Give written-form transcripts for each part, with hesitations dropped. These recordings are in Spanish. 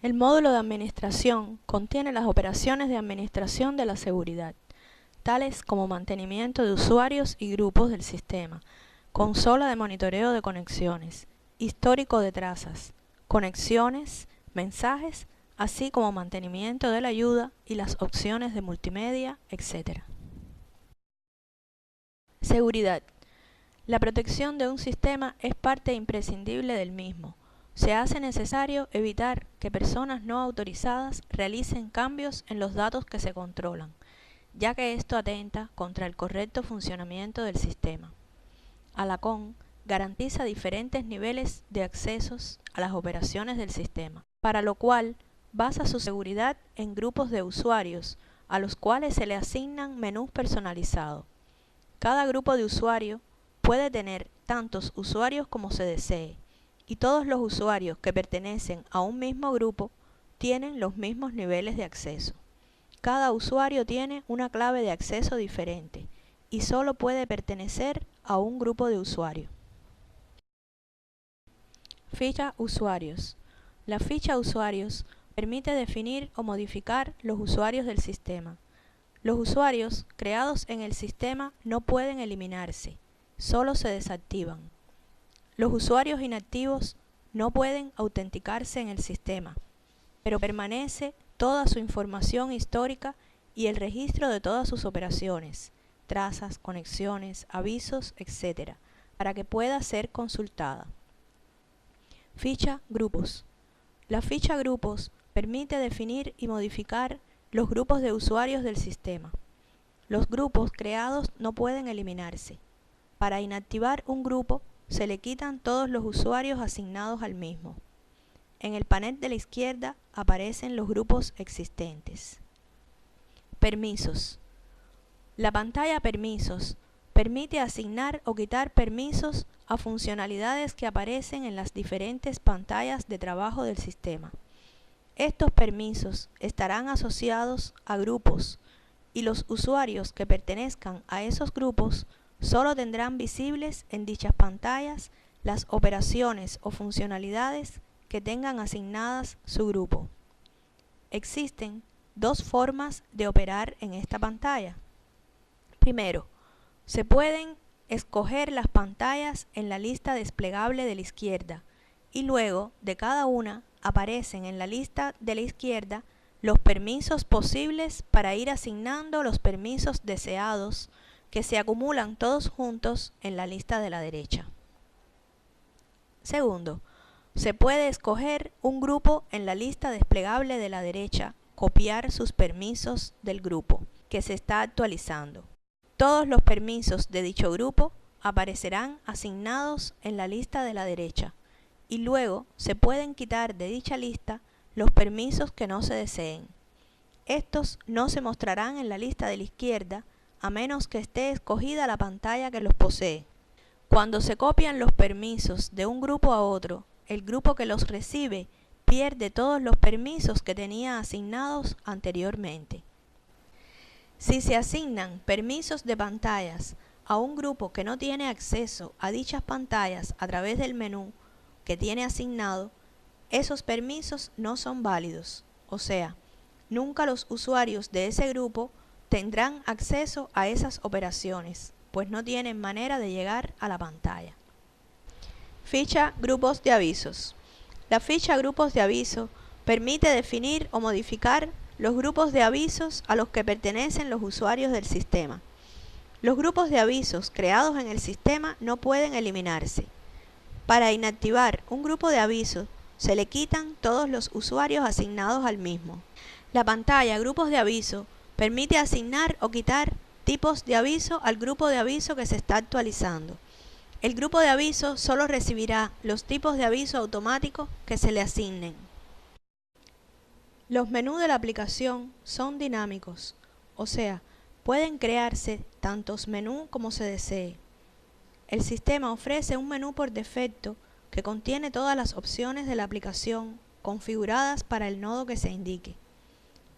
El módulo de administración contiene las operaciones de administración de la seguridad, tales como mantenimiento de usuarios y grupos del sistema, consola de monitoreo de conexiones, histórico de trazas, conexiones, mensajes, así como mantenimiento de la ayuda y las opciones de multimedia, etc. Seguridad. La protección de un sistema es parte imprescindible del mismo. Se hace necesario evitar que personas no autorizadas realicen cambios en los datos que se controlan, ya que esto atenta contra el correcto funcionamiento del sistema. Alacon garantiza diferentes niveles de accesos a las operaciones del sistema, para lo cual basa su seguridad en grupos de usuarios, a los cuales se le asignan menús personalizados. Cada grupo de usuario puede tener tantos usuarios como se desee, y todos los usuarios que pertenecen a un mismo grupo tienen los mismos niveles de acceso. Cada usuario tiene una clave de acceso diferente y solo puede pertenecer a un grupo de usuarios. Ficha usuarios. La ficha usuarios permite definir o modificar los usuarios del sistema. Los usuarios creados en el sistema no pueden eliminarse, solo se desactivan. Los usuarios inactivos no pueden autenticarse en el sistema, pero permanece toda su información histórica y el registro de todas sus operaciones, trazas, conexiones, avisos, etc., para que pueda ser consultada. Ficha grupos. La ficha grupos permite definir y modificar los grupos de usuarios del sistema. Los grupos creados no pueden eliminarse. Para inactivar un grupo, se le quitan todos los usuarios asignados al mismo. En el panel de la izquierda aparecen los grupos existentes. Permisos. La pantalla Permisos permite asignar o quitar permisos a funcionalidades que aparecen en las diferentes pantallas de trabajo del sistema. Estos permisos estarán asociados a grupos y los usuarios que pertenezcan a esos grupos solo tendrán visibles en dichas pantallas las operaciones o funcionalidades que tengan asignadas su grupo. Existen dos formas de operar en esta pantalla. Primero, se pueden escoger las pantallas en la lista desplegable de la izquierda y luego de cada una aparecen en la lista de la izquierda los permisos posibles para ir asignando los permisos deseados que se acumulan todos juntos en la lista de la derecha. Segundo, se puede escoger un grupo en la lista desplegable de la derecha, copiar sus permisos del grupo que se está actualizando. Todos los permisos de dicho grupo aparecerán asignados en la lista de la derecha y luego se pueden quitar de dicha lista los permisos que no se deseen. Estos no se mostrarán en la lista de la izquierda a menos que esté escogida la pantalla que los posee. Cuando se copian los permisos de un grupo a otro, el grupo que los recibe pierde todos los permisos que tenía asignados anteriormente. Si se asignan permisos de pantallas a un grupo que no tiene acceso a dichas pantallas a través del menú que tiene asignado, esos permisos no son válidos, o sea, nunca los usuarios de ese grupo tendrán acceso a esas operaciones, pues no tienen manera de llegar a la pantalla. Ficha grupos de avisos. La ficha grupos de aviso permite definir o modificar los grupos de avisos a los que pertenecen los usuarios del sistema. Los grupos de avisos creados en el sistema no pueden eliminarse. Para inactivar un grupo de avisos, se le quitan todos los usuarios asignados al mismo. La pantalla Grupos de aviso permite asignar o quitar tipos de aviso al grupo de aviso que se está actualizando. El grupo de aviso solo recibirá los tipos de aviso automáticos que se le asignen. Los menús de la aplicación son dinámicos, o sea, pueden crearse tantos menús como se desee. El sistema ofrece un menú por defecto que contiene todas las opciones de la aplicación configuradas para el nodo que se indique.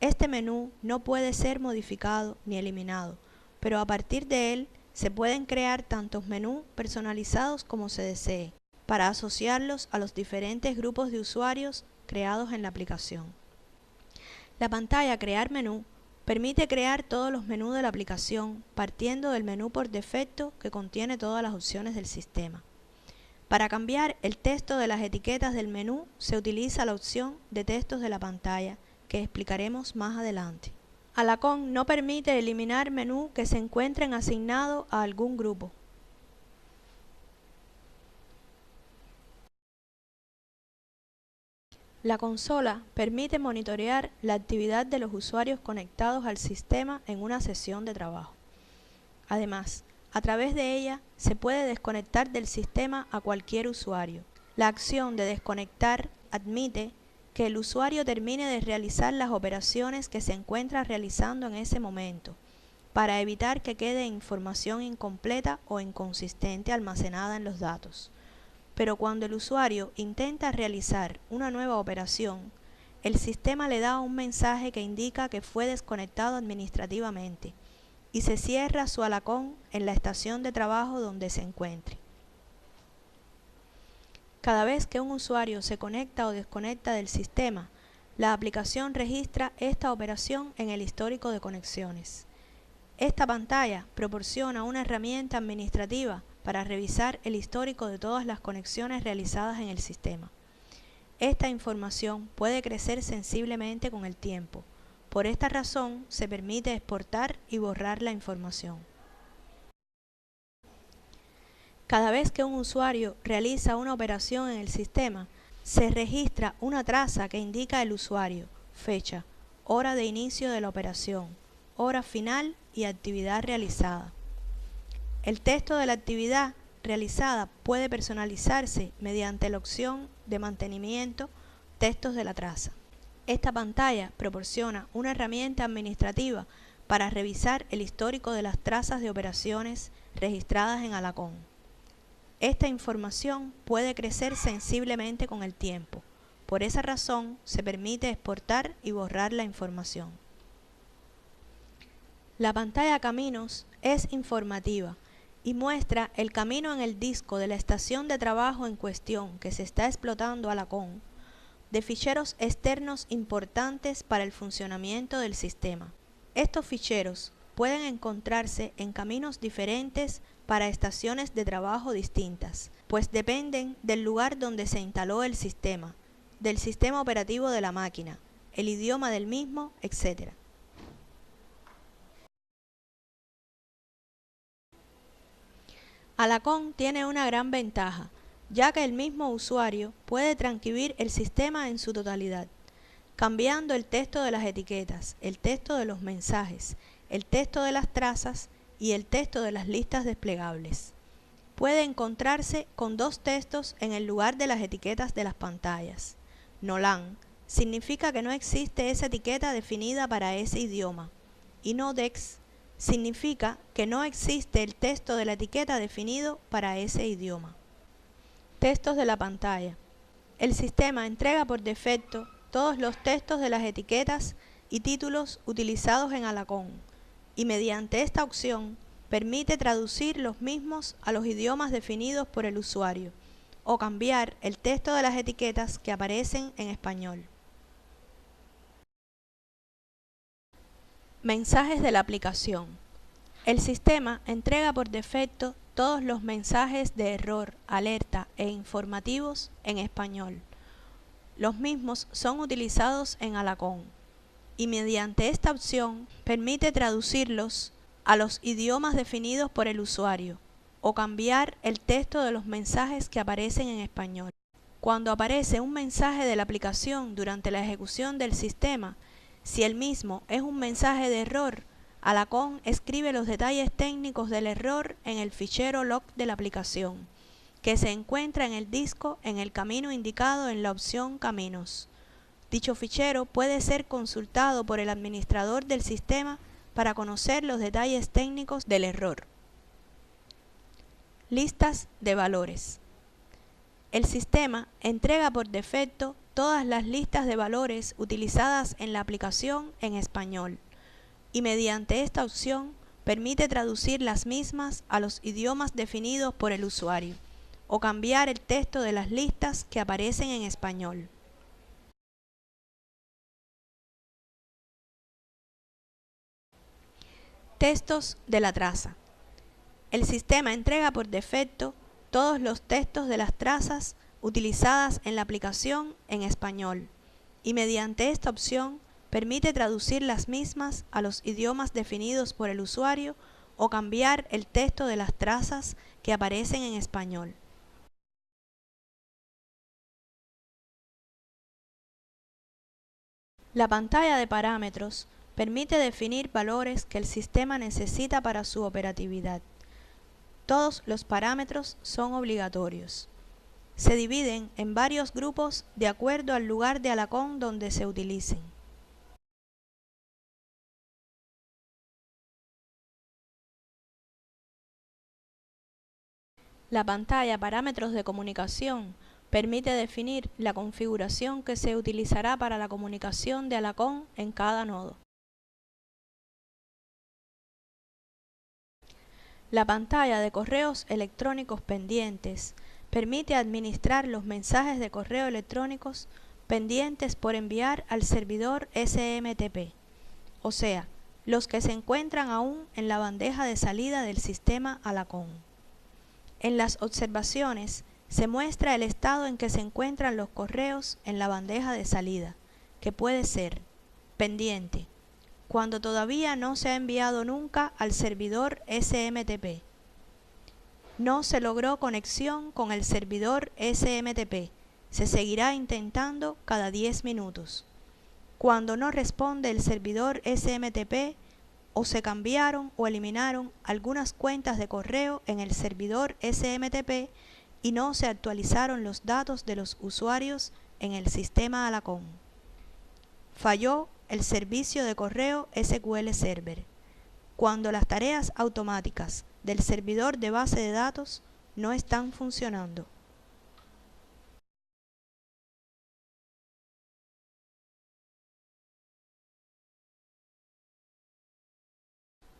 Este menú no puede ser modificado ni eliminado, pero a partir de él se pueden crear tantos menús personalizados como se desee, para asociarlos a los diferentes grupos de usuarios creados en la aplicación. La pantalla Crear menú permite crear todos los menús de la aplicación partiendo del menú por defecto que contiene todas las opciones del sistema. Para cambiar el texto de las etiquetas del menú se utiliza la opción de textos de la pantalla que explicaremos más adelante. Alacón no permite eliminar menús que se encuentren asignados a algún grupo. La consola permite monitorear la actividad de los usuarios conectados al sistema en una sesión de trabajo. Además, a través de ella se puede desconectar del sistema a cualquier usuario. La acción de desconectar admite que el usuario termine de realizar las operaciones que se encuentra realizando en ese momento, para evitar que quede información incompleta o inconsistente almacenada en los datos. Pero cuando el usuario intenta realizar una nueva operación, el sistema le da un mensaje que indica que fue desconectado administrativamente y se cierra su alacón en la estación de trabajo donde se encuentre. Cada vez que un usuario se conecta o desconecta del sistema, la aplicación registra esta operación en el histórico de conexiones. Esta pantalla proporciona una herramienta administrativa para revisar el histórico de todas las conexiones realizadas en el sistema. Esta información puede crecer sensiblemente con el tiempo. Por esta razón, se permite exportar y borrar la información. Cada vez que un usuario realiza una operación en el sistema, se registra una traza que indica el usuario, fecha, hora de inicio de la operación, hora final y actividad realizada. El texto de la actividad realizada puede personalizarse mediante la opción de mantenimiento Textos de la traza. Esta pantalla proporciona una herramienta administrativa para revisar el histórico de las trazas de operaciones registradas en Alacón. Esta información puede crecer sensiblemente con el tiempo. Por esa razón, se permite exportar y borrar la información. La pantalla Caminos es informativa y muestra el camino en el disco de la estación de trabajo en cuestión que se está explotando Alacón, de ficheros externos importantes para el funcionamiento del sistema. Estos ficheros pueden encontrarse en caminos diferentes para estaciones de trabajo distintas, pues dependen del lugar donde se instaló el sistema, del sistema operativo de la máquina, el idioma del mismo, etc. Alacón tiene una gran ventaja, ya que el mismo usuario puede transcribir el sistema en su totalidad, cambiando el texto de las etiquetas, el texto de los mensajes, el texto de las trazas y el texto de las listas desplegables. Puede encontrarse con dos textos en el lugar de las etiquetas de las pantallas. Nolan significa que no existe esa etiqueta definida para ese idioma, y Nodex significa que no existe el texto de la etiqueta definido para ese idioma. Textos de la pantalla. El sistema entrega por defecto todos los textos de las etiquetas y títulos utilizados en Alacón, y mediante esta opción permite traducir los mismos a los idiomas definidos por el usuario, o cambiar el texto de las etiquetas que aparecen en español. Mensajes de la aplicación. El sistema entrega por defecto todos los mensajes de error, alerta e informativos en español. Los mismos son utilizados en Alacón y mediante esta opción permite traducirlos a los idiomas definidos por el usuario o cambiar el texto de los mensajes que aparecen en español. Cuando aparece un mensaje de la aplicación durante la ejecución del sistema, si el mismo es un mensaje de error, Alacón escribe los detalles técnicos del error en el fichero log de la aplicación, que se encuentra en el disco en el camino indicado en la opción Caminos. Dicho fichero puede ser consultado por el administrador del sistema para conocer los detalles técnicos del error. Listas de valores. El sistema entrega por defecto todas las listas de valores utilizadas en la aplicación en español y mediante esta opción permite traducir las mismas a los idiomas definidos por el usuario o cambiar el texto de las listas que aparecen en español. Textos de la traza. El sistema entrega por defecto todos los textos de las trazas utilizadas en la aplicación en español y mediante esta opción permite traducir las mismas a los idiomas definidos por el usuario o cambiar el texto de las trazas que aparecen en español. La pantalla de parámetros permite definir valores que el sistema necesita para su operatividad. Todos los parámetros son obligatorios. Se dividen en varios grupos de acuerdo al lugar de Alacón donde se utilicen. La pantalla Parámetros de comunicación permite definir la configuración que se utilizará para la comunicación de Alacón en cada nodo. La pantalla de correos electrónicos pendientes permite administrar los mensajes de correo electrónicos pendientes por enviar al servidor SMTP, o sea, los que se encuentran aún en la bandeja de salida del sistema Alacón. En las observaciones se muestra el estado en que se encuentran los correos en la bandeja de salida, que puede ser pendiente, cuando todavía no se ha enviado nunca al servidor SMTP. No se logró conexión con el servidor SMTP. Se seguirá intentando cada 10 minutos. Cuando no responde el servidor SMTP o se cambiaron o eliminaron algunas cuentas de correo en el servidor SMTP y no se actualizaron los datos de los usuarios en el sistema Alacón. Falló el servicio de correo SQL Server, cuando las tareas automáticas del servidor de base de datos no están funcionando.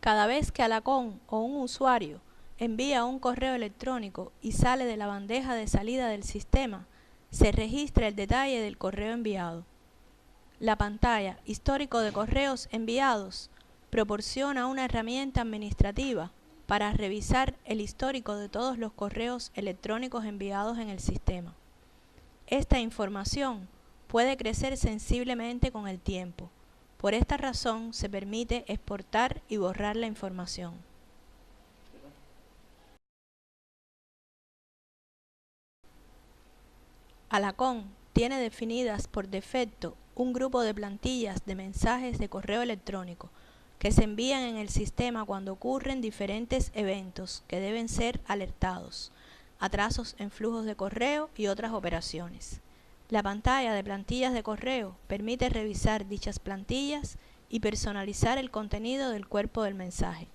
Cada vez que Alacón o un usuario envía un correo electrónico y sale de la bandeja de salida del sistema, se registra el detalle del correo enviado. La pantalla Histórico de correos enviados proporciona una herramienta administrativa para revisar el histórico de todos los correos electrónicos enviados en el sistema. Esta información puede crecer sensiblemente con el tiempo. Por esta razón se permite exportar y borrar la información. Alacón tiene definidas por defecto un grupo de plantillas de mensajes de correo electrónico que se envían en el sistema cuando ocurren diferentes eventos que deben ser alertados, atrasos en flujos de correo y otras operaciones. La pantalla de plantillas de correo permite revisar dichas plantillas y personalizar el contenido del cuerpo del mensaje.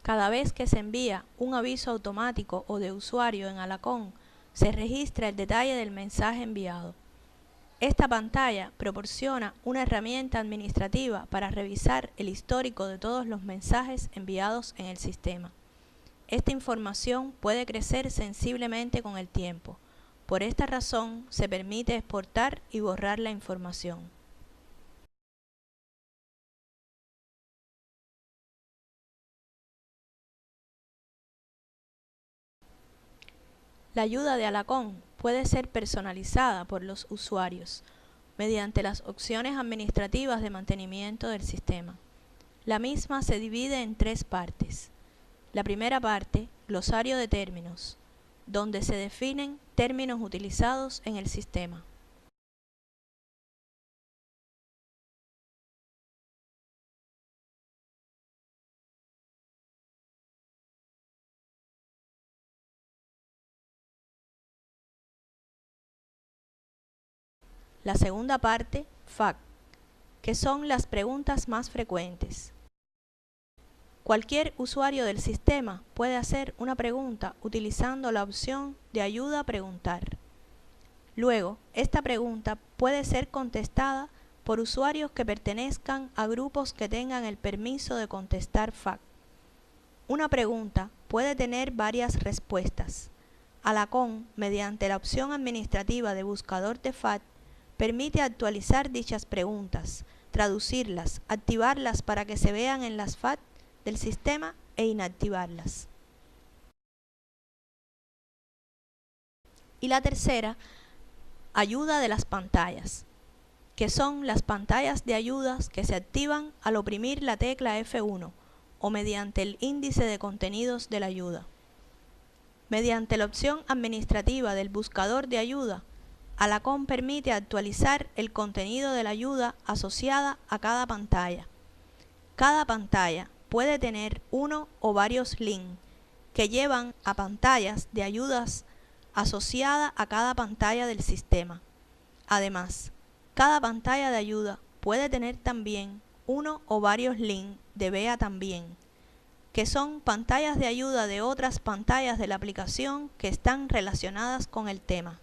Cada vez que se envía un aviso automático o de usuario en Alacón, se registra el detalle del mensaje enviado. Esta pantalla proporciona una herramienta administrativa para revisar el histórico de todos los mensajes enviados en el sistema. Esta información puede crecer sensiblemente con el tiempo. Por esta razón, se permite exportar y borrar la información. La ayuda de Alacón puede ser personalizada por los usuarios mediante las opciones administrativas de mantenimiento del sistema. La misma se divide en 3 partes. La primera parte, glosario de términos, donde se definen términos utilizados en el sistema. La segunda parte, FAQ, que son las preguntas más frecuentes. Cualquier usuario del sistema puede hacer una pregunta utilizando la opción de ayuda a preguntar. Luego, esta pregunta puede ser contestada por usuarios que pertenezcan a grupos que tengan el permiso de contestar FAQ. Una pregunta puede tener varias respuestas. Alacón, mediante la opción administrativa de buscador de FAQ, permite actualizar dichas preguntas, traducirlas, activarlas para que se vean en las FAT del sistema e inactivarlas. Y la tercera, ayuda de las pantallas, que son las pantallas de ayudas que se activan al oprimir la tecla F1 o mediante el índice de contenidos de la ayuda. Mediante la opción administrativa del buscador de ayuda, Alacon permite actualizar el contenido de la ayuda asociada a cada pantalla. Cada pantalla puede tener uno o varios links que llevan a pantallas de ayudas asociada a cada pantalla del sistema. Además, cada pantalla de ayuda puede tener también uno o varios links de Vea también, que son pantallas de ayuda de otras pantallas de la aplicación que están relacionadas con el tema.